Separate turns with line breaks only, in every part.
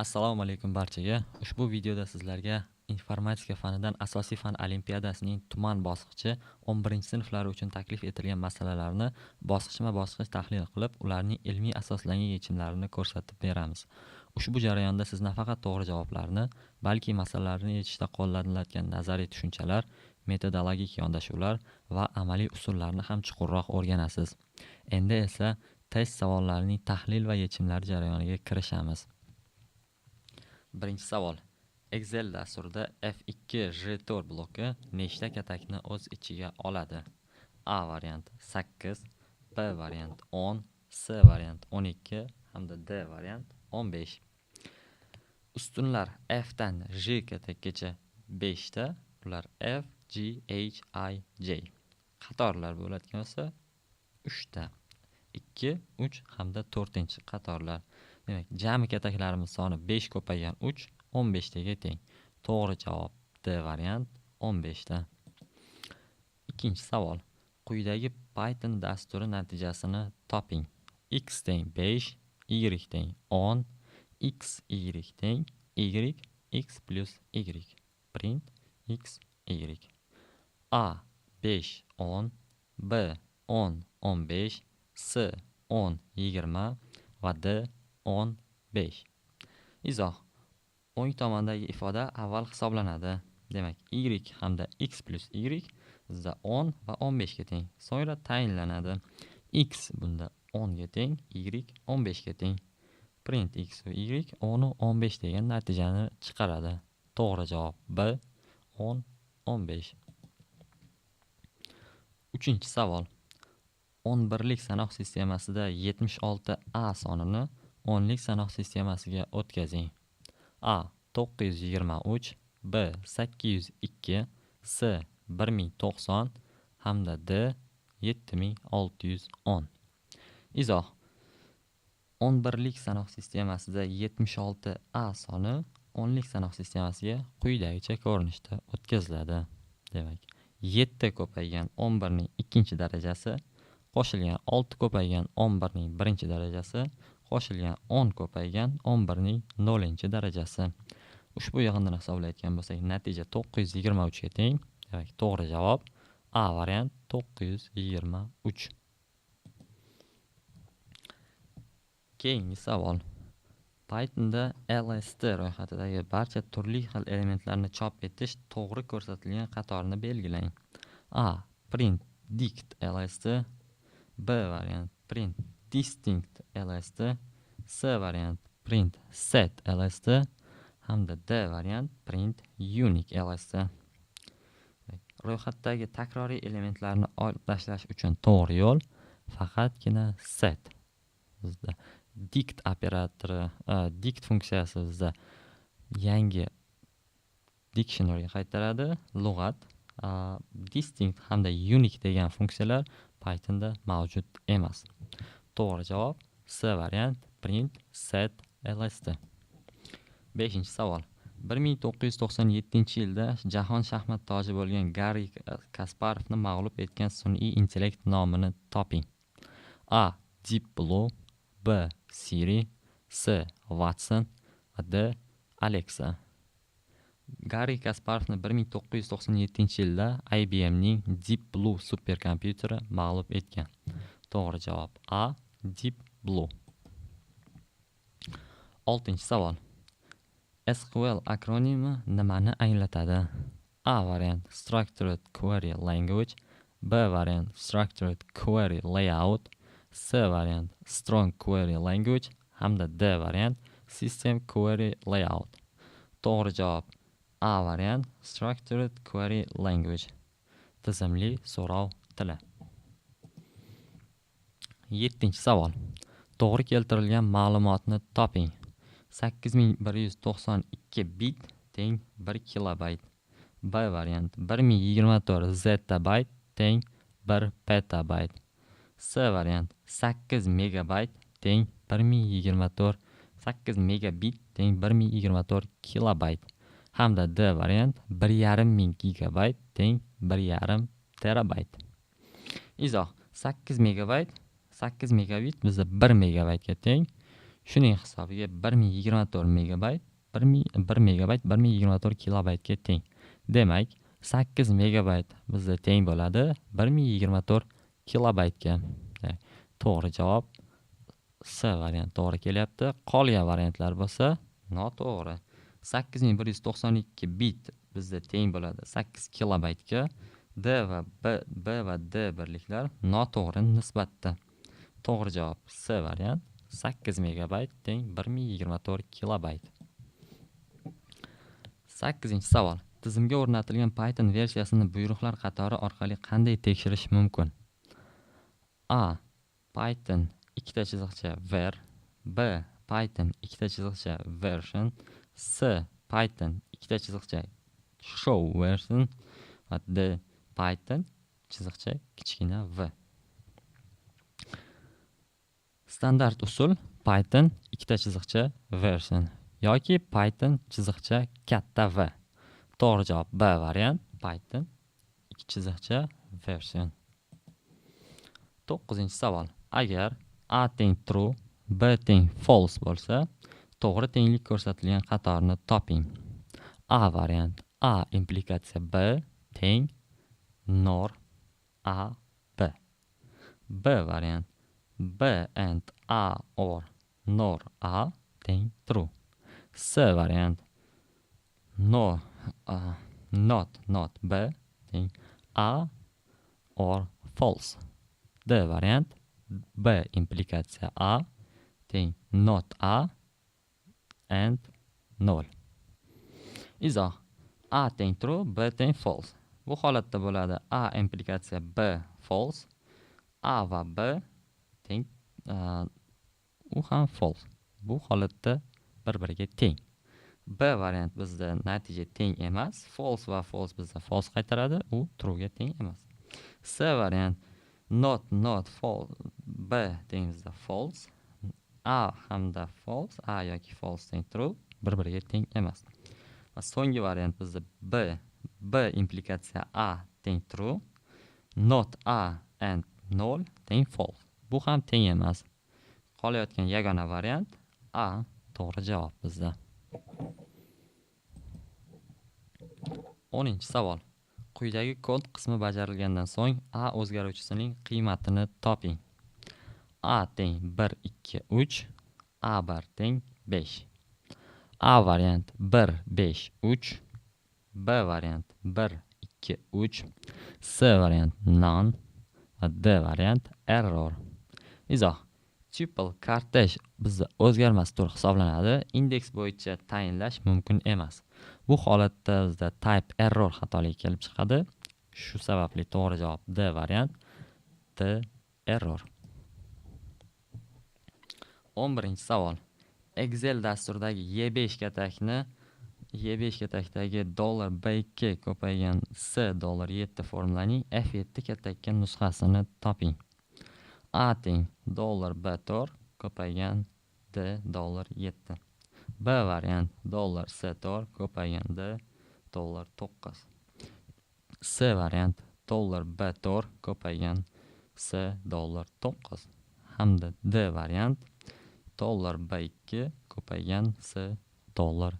Assalomu alaykum barchaga. Ushbu videoda sizlarga informatika fanidan asosiy fan olimpiadasining tuman bosqichi 11-sinflar uchun taklif etilgan masalalarni bosqichma-bosqich tahlil qilib, ularning ilmiy asoslangan yechimlarini ko'rsatib beramiz. Ushbu jarayonda siz nafaqat to'g'ri javoblarni, balki masalalarni yechishda qo'llaniladigan nazariy tushunchalar, metodologik yondashuvlar va amaliy usullarni ham chuqurroq o'rganasiz. Endi esa test savollarining tahlil va yechimlari jarayoniga kirishamiz. Birinchi savol. Excel dasturida F2J4 bloki nechta katakni o'z ichiga oladi? A varianti 8, B varianti 10, C varianti 12 hamda D varianti 15. Ustunlar F dan J katakgacha 5 ta, ular F, G, H, I, J. Qatorlar bo'ladigan bo'lsa 3 ta. 2, 3 hamda 4-qatorlar. Demak, jami kataklarimiz soni 5 ko'paygan 3 15 taga teng. To'g'ri javob D variant 15 ta. Ikkinchi savol. Quyidagi Python dasturi natijasini toping. X teng 5, Y teng 10, X, Y teng Y, X plus Y. Print X, Y. A 5, 10, B 10, 15, C 10, 20 va D 10, 5. Izoh. O'ng tomondagi ifoda avval hisoblanadi. Demak, Y hamda X plus Y bizda 10 va 15 ga teng. So'ngra tayinlanadi. X bunda 10 ga teng, Y 15 ga teng. Print X va Y 10 va 15 degan natijani chiqaradi. To'g'ri javob B 10, 15. Uchinchi savol. 11lik sanoq sistemasida 76A sonini 10lik sanoq sistemasiga o'tkazing. A 923, B 802, C 1090 hamda D 7610. Izoh. 11lik sanoq sistemasida 76A soni 10lik sanoq sistemasiga quyidagicha ko'rinishda o'tkaziladi. Demak, 7 ko'paygan 11 ning ikkinchi darajasi qo'shilgan 6 ko'paygan 11 ning birinchi darajasi qo'shilgan 10 ko'paygan 11 ning 0-chi darajasi. Ushbu yig'indini hisoblayotgan bo'lsak, natija 923 ga teng. Demak, to'g'ri javob A variant 923. Keyingi savol. Pythonda lst ro'yxatidagi barcha turli xil elementlarni chop etish to'g'ri ko'rsatilgan qatorni belgilang. A. Print dict lst, B variant print distinct lst, C variant print set lst hamda D variant print unique lst. Ro'yxatdagi takroriy elementlarni olib tashlash uchun to'g'ri yo'l faqatgina set. Bizda dict operatori, dict funksiyasi bizda yangi dictionaryga qaytaradi, lug'at. Distinct hamda unique degan funksiyalar Pythonda mavjud emas. To'g'ri javob C variant print set lst. 5-savol. 1997-yilda jahon shaxmat toji bo'lgan Garri Kasparovni mag'lub etgan sun'iy intellekt nomini toping. A. Deep Blue, B. Siri, C. Watson va D. Alexa. Garri Kasparovni 1997-yilda IBMning Deep Blue superkompyuteri mag'lub etgan. To'g'ri javob A. Deep Blue. 6-savol. SQL akronimi nimani anglatadi? A variant Structured Query Language, B variant Structured Query Layout, C variant Strong Query Language hamda D variant System Query Layout. To'g'ri javob A variant Structured Query Language. Tizimli so'rov tili. 7-savol. To'g'ri keltirilgan ma'lumotni toping. 8192 bit teng 1 kilobayt. B variant 1024 zettabayt teng 1 petabayt. C variant 8 megabayt teng 1024, 8 megabit teng 1024 kilobayt. Hamda D variant 1,5 gigabayt teng 1,5 terabayt. Izoh. 8 megabayt, 8 megabit bizda 1 megabaytga teng. Shuning hisobiga 1024 megabayt 1 megabayt 1024 kilobaytga teng. Demak, 8 megabayt bizga teng bo'ladi 1024 kilobaytga. To'g'ri javob C variant to'g'ri kelyapti. Qolgan variantlar bo'lsa noto'g'ri. 8192 bit bizda teng bo'ladi 8 kilobaytga. D va B va D birliklar noto'g'ri nisbatda. To'g'ri javob C variant. 8 megabayt teng 1024 kilobayt. 8-savol. Tizimga o'rnatilgan Python versiyasini buyruqlar qatori orqali qanday tekshirish mumkin? A. Python ikkita chiziqcha var. B. Python ikkita chiziqcha version. C. Python ikkita chiziqcha show version. Va D. Python chiziqcha kichkina v. Standart usul Python ikkita chiziqcha version yoki Python chiziqcha katta v. To'g'ri javob B variant. Python ikki chiziqcha version. 9-savol. Agar A teng true, B teng false bo'lsa, to'g'ri tenglik ko'rsatilgan qatorni toping. A variant. A implikatsiya B teng nor A B. B variant. B and A or nor A teng true. C variant. No, not B teng A or false. D variant. B implikatsiya A teng not A and null. Izoh. A teng true, B teng false. Bu holatda bo'ladi A implikatsiya B false, A va B teng u ham false. Bu holatda bir-biriga teng. B variant bizda natija teng emas. False va false bizda false qaytaradi. U true ga teng emas. C variant not false. B teng bizda false. A hamda false, A yoki false teng true, bir-biriga teng emas. Va so'nggi variant bizda B implikatsiya A teng true, not A and null teng false. Bu ham teng emas. Qolayotgan yagona variant A to'g'ri javob bizda. 10-savol. Quyidagi kod qismi bajarilgandan so'ng A o'zgaruvchisining qiymatini toping. A teng 1 2 3, A bar teng 5. A variant 1 5 3, B variant 1 2 3, C variant none va D variant error. Izoh. Tuple kortej bizda o'zgarmas tur hisoblanadi. Indeks bo'yicha tayinlash mumkin emas. Bu holatda bizda type error xatoligi kelib chiqadi. Shu sababli to'g'ri javob D variant. D error. 11-savol. Excel dasturidagi Y5 katakdagi $B2 ko'paygan $7 formulaning F7 katakka nusxasini toping. A teng $B4 ko'paygan $7. B variant $C4 ko'paygan $9. C variant $B4 ko'paygan $9 hamda D variant $B2 ko'paygan $7.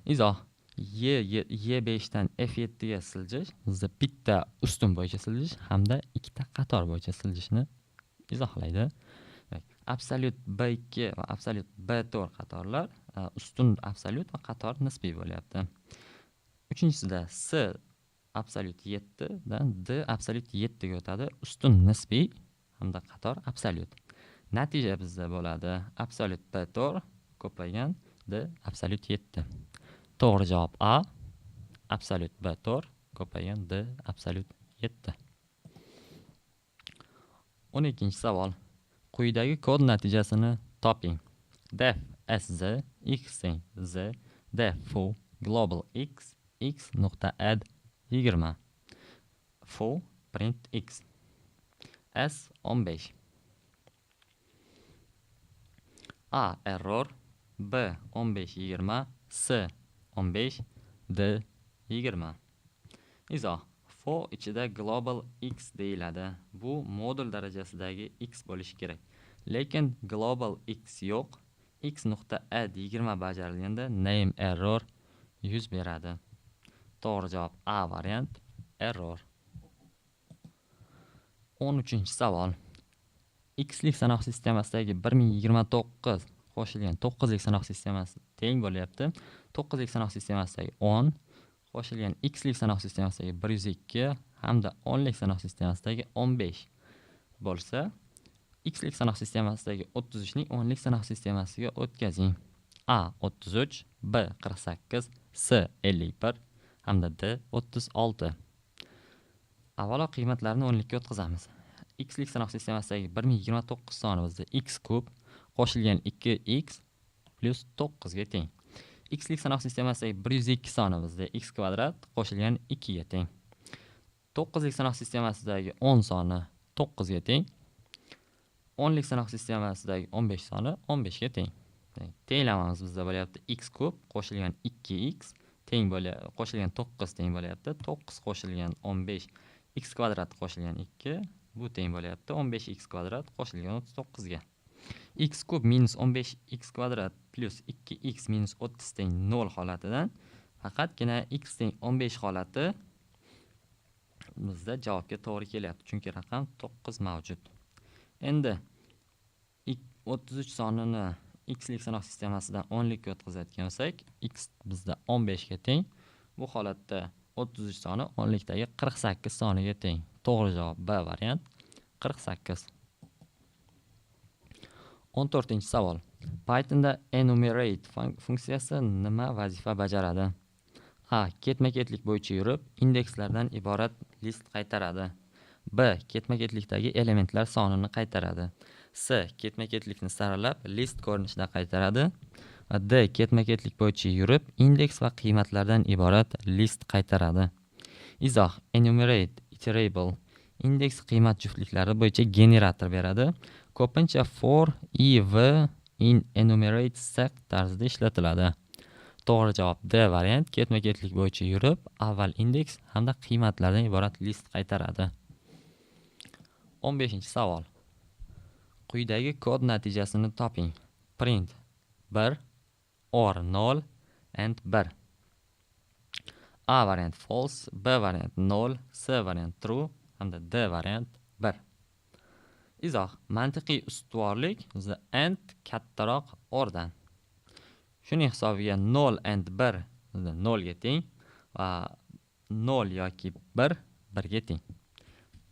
Izoh. Y5 dan F7 ga siljish bizda bitta ustun bo'yicha siljish hamda ikkita qator bo'yicha siljishni izohlaydi. Absolut B2 va absolut B4 qatorlar ustun absolut va qator nisbiy bo'lyapti. 3-sida C absolut 7 dan D absolut 7 ga o'tadi. Ustun nisbiy hamda qator absolut. Natija bizda bo'ladi absolut B4 ko'paygan D absolut 7. To'g'ri javob A. Absolut B4 ko'paygan D absolut 7. 12-savol. Quyidagi kod natijasini toping. Def SZ x teng z def foo global x x.add 20 foo print x s 15. A error, B 15 20, C 15, D 20. Izoh. For ichida global x deyiladi. Bu modul darajasidagi x bo'lishi kerak. Lekin global x yo'q. X nuqta a 20 bajarilganda name error yuz beradi. To'g'ri javob A variant, error. 13-savol. X'lik sanoq sistemasidagi 1029 qo'shilgan 9lik sanoq sistemasi teng bo'lyapti. 9lik sanoq sistemasidagi 10 qo'shilgan x'lik sanoq sistemasidagi 102 hamda 10lik sanoq sistemasidagi 15 bo'lsa, x'lik sanoq sistemasidagi 33 ni 10lik sanoq sistemasiga o'tkazing. A 33, B 48, C 51 hamda D 36. Avvalo qiymatlarni 10likka o'tkazamiz. X'lik sanoq sistemasidagi 1029 soni bizda x kub qo'shilgan 2x plus 9 ga teng. X'lik sanoq sistemasidagi 102 soni bizda x kvadrat qo'shilgan 2 ga teng. 9lik sanoq sistemasidagi 10 soni 9 ga teng. 10lik sanoq sistemasidagi 15 soni 15 ga teng. Tenglamamiz bizda bo'lyapti x kub qo'shilgan 2x teng bo'lyapti, qo'shilgan 9 teng bo'lyapti. 9 qo'shilgan 15 x kvadrat qo'shilgan 2 bu teng bo'lyapti 15x kvadrat qo'shilgan 39 ga. X kub minus 15x kvadrat plus 2x minus 30 teng 0 holatidan faqatgina x teng 15 holati bizda javobga to'g'ri kelyapti, chunki raqam 9 mavjud. Endi 33 sonini x'lik sanoq sistemasidan 10likka o'tkazayotgan bo'lsak, x bizda 15 ga teng. Bu holatda 33 soni 10likdagi 48 soniga teng. To'g'ri javob B variant, 48. 14-savol. Pythonda enumerate funksiyasi nima vazifa bajaradi? A. Ketma-ketlik bo'yicha yurib, indekslardan iborat list qaytaradi. B. Ketma-ketlikdagi elementlar sonini qaytaradi. C. Ketma-ketlikni saralab, list ko'rinishida qaytaradi. D. Ketma-ketlik bo'yicha yurib, indeks va qiymatlardan iborat list qaytaradi. Izoh: enumerate iterable indeks qiymat juftliklari bo'yicha generator beradi. Ko'pincha for, if, in enumerate stack tarzida ishlatiladi. To'g'ri javob D variant, ketma-ketlik bo'yicha yurib, avval indeks hamda qiymatlardan iborat list qaytaradi. 15-savol. Quyidagi kod natijasini toping. Print 1, or 0 and 1. A variant false, B variant 0, C variant true hamda D variant 1. Izoh: mantiqiy ustuvorlik bizda and kattaroq ordan. Shuning hisobiga 0 and 1 bizda 0 ga teng va 0 yoki 1 1 ga teng.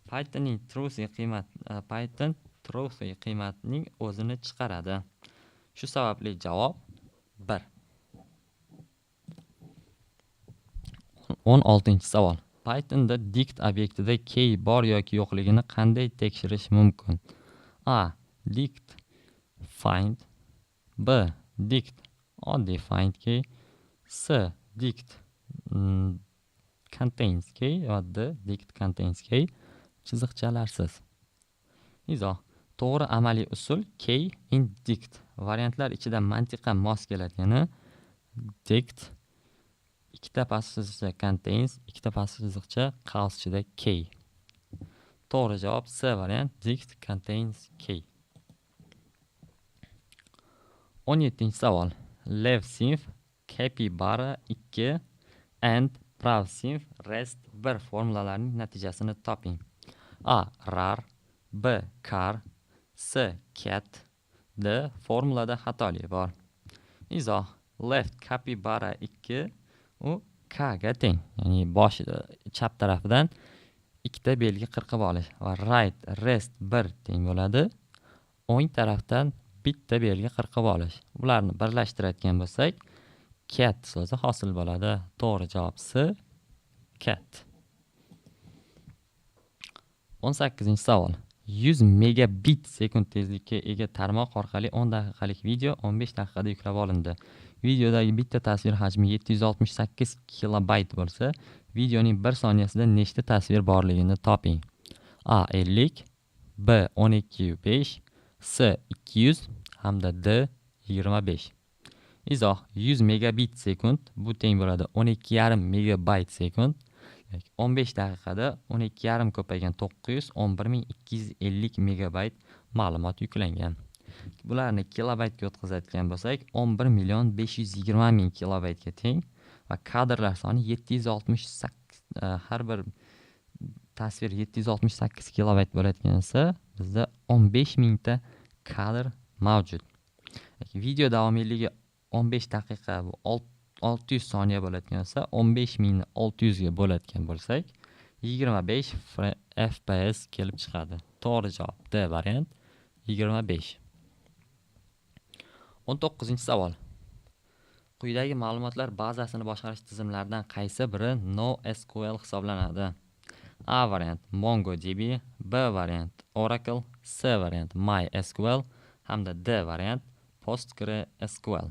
Pythonning Python true qiymatning o'zini chiqaradi. Shu sababli javob 1. 16-savol. Pythonda dict obyektida key bor yoki yo'qligini qanday tekshirish mumkin? A. Dict find. B. Dict oddiy find key. C. Dict contains key va D. Dict contains key chiziqchalarsiz. Izoh: to'g'ri amaliy usul key in dict. Variantlar ichida mantiqan mos keladigani dict, ikkita pastki chiziqcha contains, ikkita pastki chiziqcha qavs ichida key. To'g'ri javob C variant, dict contains key. 17-savol. Left sinf, capybara 2 and prav sinf rest 1 formulalarning natijasini toping. A. Rar, B. Car, C. Cat, D. Formulada xatolik bor. Izoh: left capybara 2 u K ga teng, ya'ni boshida chap tarafidan ikkita belgi qirqib olish va right rest 1 teng bo'ladi. O'ng tarafdan bitta belgi qirqib olish. Bularni birlashtiradigan bo'lsak, cat so'zi hosil bo'ladi. To'g'ri javob C, cat. 18-savol. 100 megabit sekund tezlikka ega tarmoq orqali 10 daqiqalik video 15 daqiqada yuklab olindi. Videodagi bitta tasvir hajmi 768 kilobayt bo'lsa, videoning 1 soniyasida nechta tasvir borligini toping. A 50, B 12.5, C 200 hamda D 25. Izoh: 100 megabit sekund bu teng bo'ladi 12,5 megabayt sekund. 15 daqiqada 12,5 ko'paygan 911.250 megabayt ma'lumot yuklangan. Bularni kilobaytga o'tkazadigan bo'lsak, 11.520.000 kilobaytga teng va kadrlar soni 768, har bir tasvir 768 kilobayt bo'ladigan bo'lsa, bizda 15.000 ta kadr mavjud. Video davomiyligi 15 daqiqa bu 600 soniya bo'ladigan bo'lsa, 15.600 ga bo'ladigan bo'lsak, 25 fps kelib chiqadi. To'g'ri javob D variant 25. 19-savol. Quyidagi ma'lumotlar bazasini boshqarish tizimlaridan qaysi biri NoSQL hisoblanadi? A variant MongoDB, B variant Oracle, C variant MySQL hamda D variant PostgreSQL.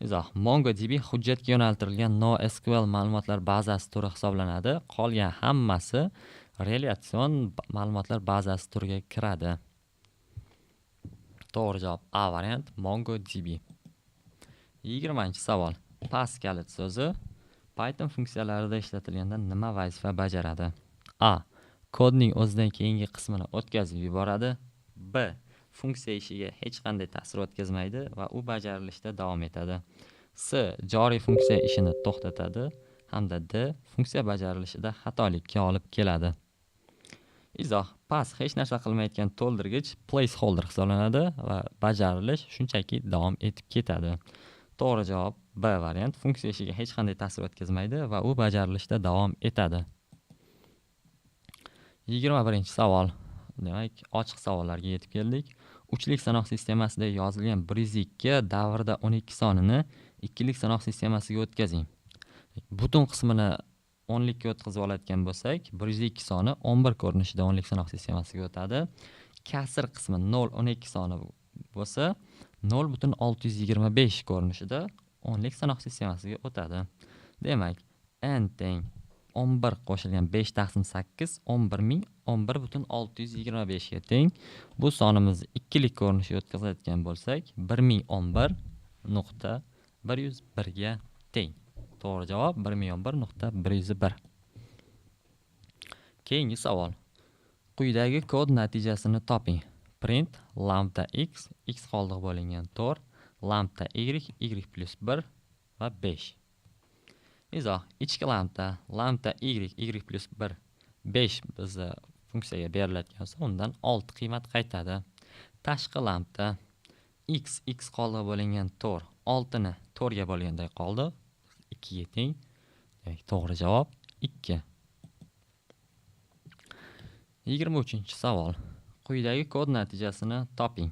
Izoh: MongoDB hujjatga yo'naltirilgan NoSQL ma'lumotlar bazasi turi hisoblanadi. Qolgan hammasi relatsion ma'lumotlar bazasi turiga kiradi. To'g'ri javob A variant MongoDB. 20-savol. Pass kalit so'zi Python funksiyalarida ishlatilganda nima vazifa bajaradi? A. Kodning o'zidan keyingi qismini o'tkazib yuboradi. B. Funksiya ishiga hech qanday ta'sir o'tkazmaydi va u bajarilishda davom etadi. C. Joriy funksiya ishini to'xtatadi hamda D. Funksiya bajarilishida xatolikka olib keladi. Izoh: pass hech narsa qilmayotgan to'ldirgich placeholder hisoblanadi va bajarilish shunchaki davom etib ketadi. To'g'ri javob B variant. Funksiya ishiga hech qanday ta'sir o'tkazmaydi va u bajarilishda davom etadi. 21-savol. Demak, ochiq savollarga yetib keldik. Uchlik sanoq sistemasida yozilgan 102 davrida 12 sonini ikkilik sanoq sistemasiga o'tkazing. Butun qismini o'nlikka o'tkazib oladigan bo'lsak, 102 soni 11 ko'rinishida o'nlik sanoq sistemasiga o'tadi. Kasr qismi 0,12 soni bo'lsa, 0,625 ko'rinishida o'nlik sanoq sistemasiga o'tadi. Demak, n teng 11 qo'shilgan 5 taqsim 8 11.625 ga teng. Bu sonimizni ikkilik ko'rinishga o'tkazadigan bo'lsak, 1011.101 ga teng. To'g'ri javob 1011.101. Keyingi savol. Quyidagi kod natijasini toping. Print lambda x, x qoldiq bo'lingan 4, lambda y, y plus 1 va 5. Izoh: ichki lambda y, y plus 1, 5 bizga funksiyaga beriladigan bo'lsa, undan 6 qiymat qaytadi. Tashqi lambda x qoldiq bo'lingan 4, 6 ni 4 ga bo'lganday qoldi, 2 ga teng. To'g'ri javob 2. 23-savol. Quyidagi kod natijasini toping.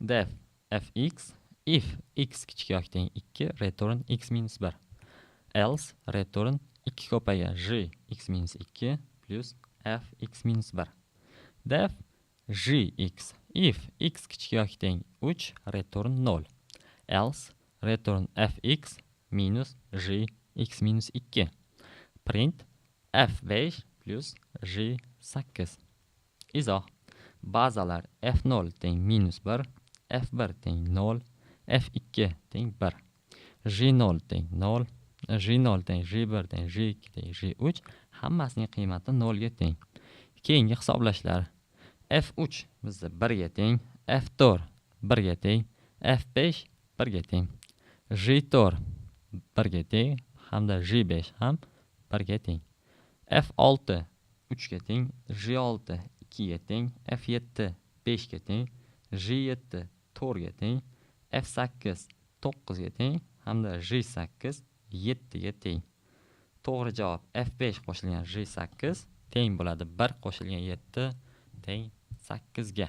Def fx if x kichik yoki teng 2 return x minus 1. Else return 2 ko'paygan j x minus 2 plus f x minus 1. Def jx if x kichik yoki teng 3 return 0. Else return fx minus j x minus 2. Print f5 plus j8. Izoh: bazalar f0 teng minus 1, f1 teng 0, f2 teng 1, j0 teng 0, j0 teng j1 teng j2 teng j3 hammasining qiymati 0 ga teng. Keyingi hisoblashlar. f3 bizda 1 ga teng, f4 1 ga teng, f5 1 ga teng, j4 1 ga teng hamda j5 ham 1 ga teng. f6 3 ga teng, j6 2 ga teng, f7 5 ga teng, j7 4 ga teng, f8 9 ga teng hamda j8 7 ga teng. To'g'ri javob f5 qo'shilgan j8 teng bo'ladi 1 qo'shilgan 7 teng 8 ga.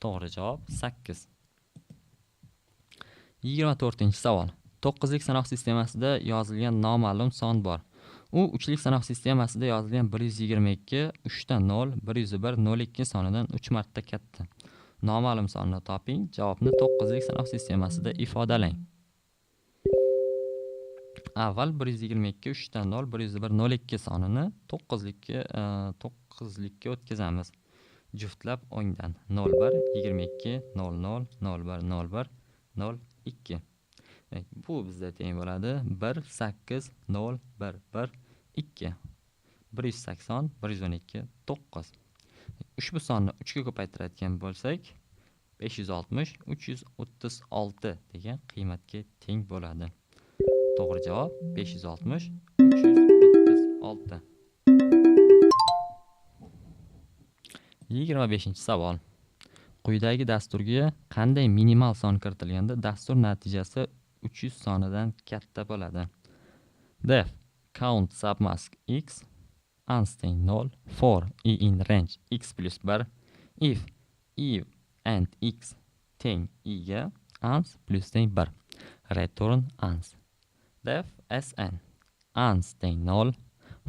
To'g'ri javob 8. 24-savol. 9lik sanoq sistemasida yozilgan noma'lum son bor. U 3lik sanoq sistemasida yozilgan 122, 3 dan 0, 101, 02 sonidan 3 marta katta. Noma'lum sonni toping. Javobni 9lik sanoq sistemasida ifodalang. Avval 122, 3 dan 0, 101, 02 sonini 9likka o'tkazamiz. Juftlab o'ngdan 01, 22, 00, 01, 01, 02. Bu bizda teng bo'ladi 1, 8, 0, 1, 1, 2. 180, 112, 9. Ushbu sonni 3 ga ko'paytiradigan bo'lsak, 560, 336 degan qiymatga teng bo'ladi. To'g'ri javob 560, 336. 25-savol. Quyidagi dasturga qanday minimal son kiritilganda dastur natijasi 300 sonidan katta bo'ladi? Def count submask x unstring 0 for e in range x plus 1 if e and x teng e ga ans plus teng 1 return ans. Def sn ans teng 0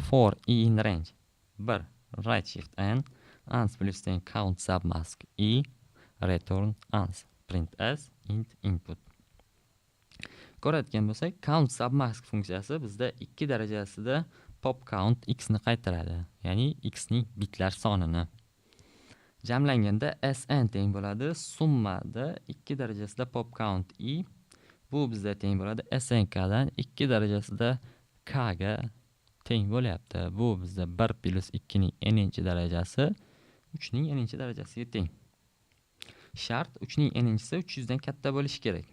for e in range 1 right shift n ans plus teng count submask e return ans print as int input. Ko'radigan bo'lsak, count submask funksiyasi bizda 2 darajasida pop count x ni qaytaradi, ya'ni x ning bitlar sonini. Jamlanganda sn teng bo'ladi summada 2 darajasida pop count i, bu bizda teng bo'ladi snk dan 2 darajasida k ga teng bo'lyapti. Bu bizda 1 plus 2 ning n-chi darajasi 3 ning n-chi darajasiga teng. Shart 3 ning n-chisi 300 dan katta bo'lishi kerak.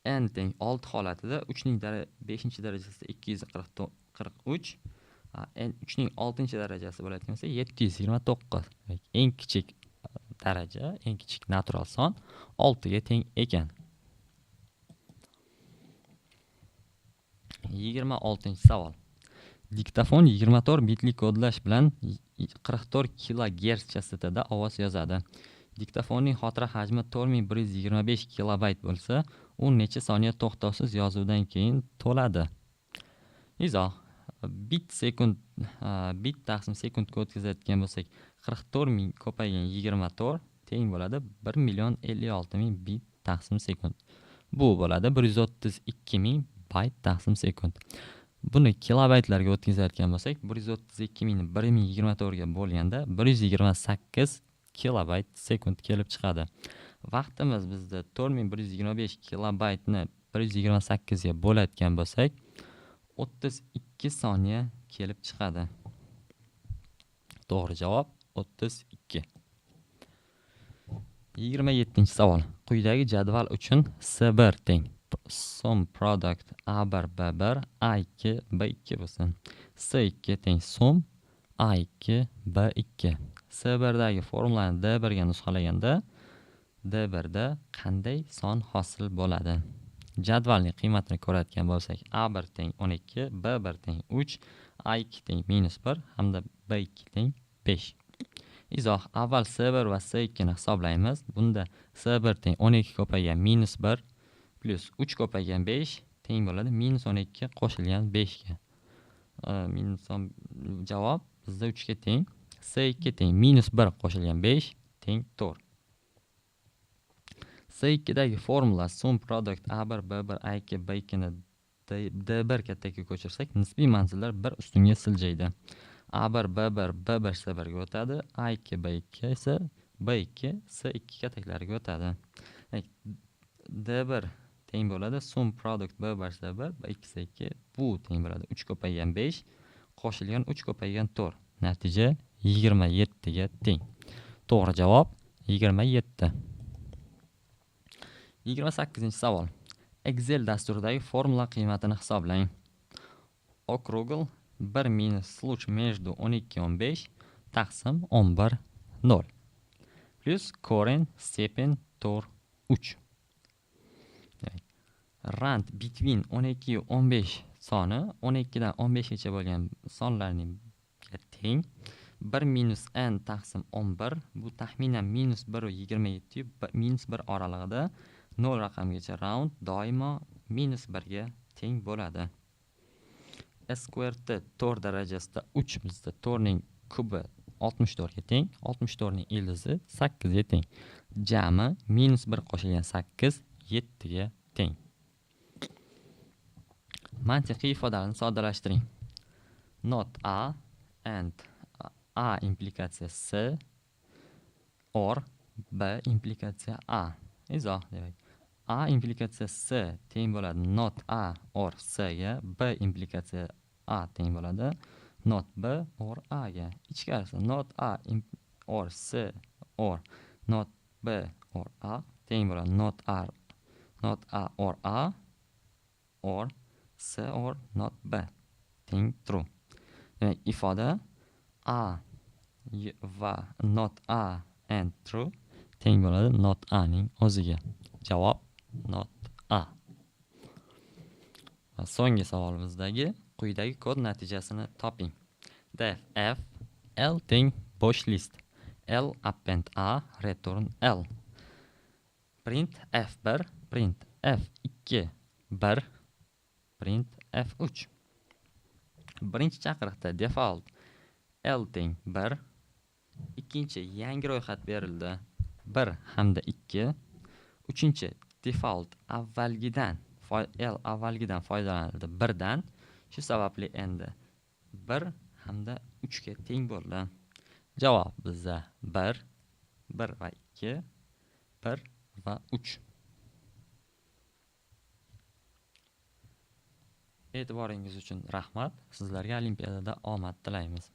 n teng 6 holatida 3 ning 5-chi darajasida 243, 3 ning 6-chi darajasi bo'ladigan bo'lsa 729. Eng kichik daraja, eng kichik natural son 6 ga teng ekan. 26-savol. Diktafon 24 bitli kodlash bilan 44 kHz chastotada ovoz yozadi. Diktafonning xotira hajmi 4125 kilobayt bo'lsa, u necha soniya to'xtovsiz yozuvdan keyin to'ladi? Izoh: bit taqsim sekundga o'tkazadigan bo'lsak, 44000 ko'paygan 24 teng bo'ladi 1,056,000 bit taqsim sekund. Bu bo'ladi 132,000 bayt taqsim sekund. Buni kilobaytlarga o'tkazadigan bo'lsak, 132,000 ni 1024 ga bo'lganda 128 kilobayt sekund kelib chiqadi. Vaqtimiz bizda 4125 kilobaytni 128 ga bo'ladigan bo'lsak, 32 soniya kelib chiqadi. To'g'ri javob 32. 27-savol. Quyidagi jadval uchun S1 teng sum product A1 B1 A2 B2 bo'lsin. S2 teng sum A2 B2. S1 dagi formulani D1 ga nusxalaganda D1 da qanday son hosil bo'ladi? Jadvalning qiymatini ko'radigan bo'lsak, A1 teng 12, B1 teng 3, A2 teng -1 hamda B2 teng 5. Izoh: avval S1 va S2 ni hisoblaymiz. Bunda S1 teng 12 ko'paygan -1 plus 3 ko'paygan 5 teng bo'ladi -12 qo'shilgan 5 ga. Javob bizda 3 ga teng. S2 teng -1 qo'shilgan 5 teng 4. S2 dagi formula sum product A1 B1 A2 B2 ni D1 kattaga ko'chirsak, nisbiy manzillar 1 ustunga siljaydi. A1 B1 B1 S1 ga o'tadi, A2 B2 esa B2 S2 kataklariga o'tadi. D1 teng bo'ladi sum product B1 S1 B2 S2, bu teng bo'ladi 3 ko'paygan 5 qo'shilgan 3 ko'paygan 4. Natija 27 ga teng. To'g'ri javob 27. 28-savol. Excel dasturidagi formula qiymatini hisoblang. Okrugl 1 minus sluch между 12 и 15 taqsim 11 0 plus koren stepen tor 3. Rand between 12 и 15 soni 12 dan 15 gacha bo'lgan sonlarning teng. 1 minus n taqsim 11, bu taxminan -1 va 27 -1 oralig'ida 0 raqamgacha round doimo -1 ga teng bo'ladi. Squared 4 darajasida 3 bizda 4 ning kubi 64 ga teng, 64 ning ildizi 8 ga teng. Jami -1 qo'shilgan 8 7 ga teng. Mantiqiy ifodalarni soddalashtiring. Not A and A implikatsiya S or B implikatsiya A. Izoh demak. A implikatsiya S teng bo'ladi not A or S ga, B implikatsiya A teng bo'ladi not B or A ga. Ichkarisi not A or S or not B or A teng bo'ladi not A or A or S or not B teng true. Demak, ifoda A va not A and true teng bo'ladi not A ning o'ziga. Javob not A. Va so'nggi savolimizdagi quyidagi kod natijasini toping. Def F L teng bo'sh list. L append A return L. Print F1 print F2 1 print F3. Birinchi chaqiriqda default L teng 1, ikkinchi yangi ro'yxat berildi 1 hamda 2, uchinchi default L avvalgidan foydalanildi 1 dan, shu sababli endi 1 hamda 3 ga teng bo'ldi. Javob bizda 1 va 2, 1 va 3. E'tiboringiz uchun rahmat. Sizlarga olimpiadada omad tilaymiz.